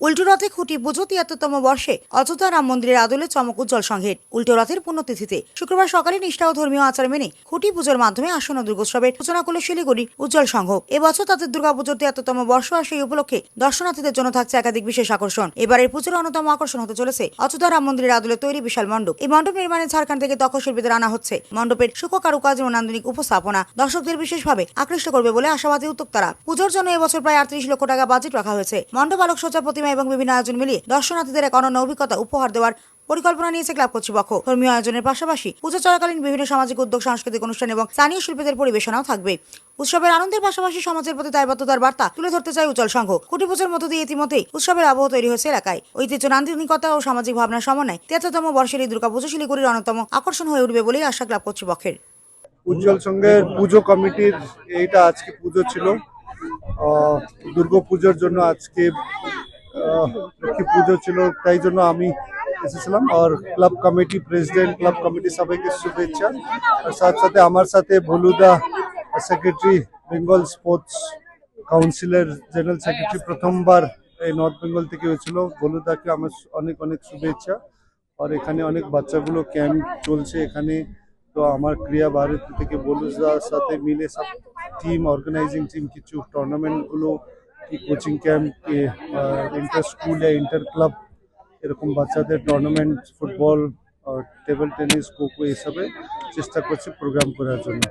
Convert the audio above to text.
উল্টো রথে খুঁটি পুজো ৭৩তম বর্ষে অযোধ্যা রাম মন্দিরের আদলে চমক উজ্জ্বল সংঘের। উল্টো রথের পুণ্যতিথিতে শুক্রবার সকালে নিষ্ঠা ও ধর্মীয় আচার মেনে খুঁটি পুজোর মাধ্যমে আসন্ন দুর্গোৎসবের সূচনা করল শিলিগুড়ির উজ্জ্বল সংঘ। এবছর তাদের দুর্গাপুজোর ৭৩তম বর্ষ আর সেই উপলক্ষে দর্শনার্থীদের জন্য থাকছে একাধিক বিশেষ আকর্ষণ। এবারের পুজোর অন্যতম আকর্ষণ হতে চলেছে অযোধ্যা রাম মন্দিরের আদলে তৈরি বিশাল মণ্ডপ। এই মণ্ডপ নির্মাণে ঝাড়খণ্ড থেকে দক্ষ শিল্পীদের আনা হচ্ছে। মণ্ডপের সূক্ষ্ম কারুকাজ ও নান্দনিক উপস্থাপনা দর্শকদের বিশেষভাবে আকৃষ্ট করবে বলে আশাবাদী উদ্যোক্তারা। পুজোর জন্য এবছর প্রায় ৩৮ লক্ষ টাকা বাজেট রাখা হয়েছে। মণ্ডপ, আলোকসজ্জা, প্রতিমা এবং বিভিন্ন আয়োজন মিলিয়ে দর্শনার্থীদের এক অনন্য অভিজ্ঞতা উপহার দেওয়ার পরিকল্পনা নিয়েছে ক্লাব কর্তৃপক্ষ। ধর্মীয় আয়োজনের পাশাপাশি পুজো চলাকালীন বিভিন্ন সামাজিক উদ্যোগ, সাংস্কৃতিক অনুষ্ঠান এবং স্থানীয় শিল্পীদের পরিবেশনাও থাকবে। উৎসবের আনন্দের পাশাপাশি সমাজের প্রতি দায়বদ্ধতার বার্তা তুলে ধরতে চায় উজ্জ্বল সংঘ। খুঁটি পুজোর মধ্য দিয়ে ইতিমধ্যেই উৎসবের আবহ তৈরি হয়েছে এলাকায়। ঐতিহ্য, নান্দনিকতা ও সামাজিক ভাবনার সমন্বয় ৭৩তম বর্ষের এই দুর্গাপুজো শিলিগুড়ির অন্যতম আকর্ষণ হয়ে উঠবে বলেই আশা ক্লাব কর্তৃপক্ষের। উজ্জ্বল সংঘের পুজো কমিটির এইটা আজকে পুজো ছিল। দুর্গা পুজোর জন্য আজকে লক্ষ্মী পুজো ছিল, তাই জন্য আমি এসেছিলাম। আর club committee president, club committee সবাইকে শুভেচ্ছা। আর সাথে আমার সাথে ভলুদা সেক্রেটারি, বেঙ্গল স্পোর্টস কাউন্সিলের জেনারেল সেক্রেটারি, প্রথমবার এই নর্থ বেঙ্গল থেকে হয়েছিল। ভলুদাকে আমার অনেক অনেক শুভেচ্ছা। আর এখানে অনেক বাচ্চাগুলো ক্যাম্প চলছে এখানে। তো আমার ক্রিয়া ভারতী থেকে বলুদার সাথে মিলে সব টিম, অর্গানাইজিং টিম, কিছু টুর্নামেন্টগুলো, কি coaching camp, inter school, inter club, এরকম বাচ্চাদের tournament, football, table tennis, kho kho, এসবে চেষ্টা করছি প্রোগ্রাম করার জন্য।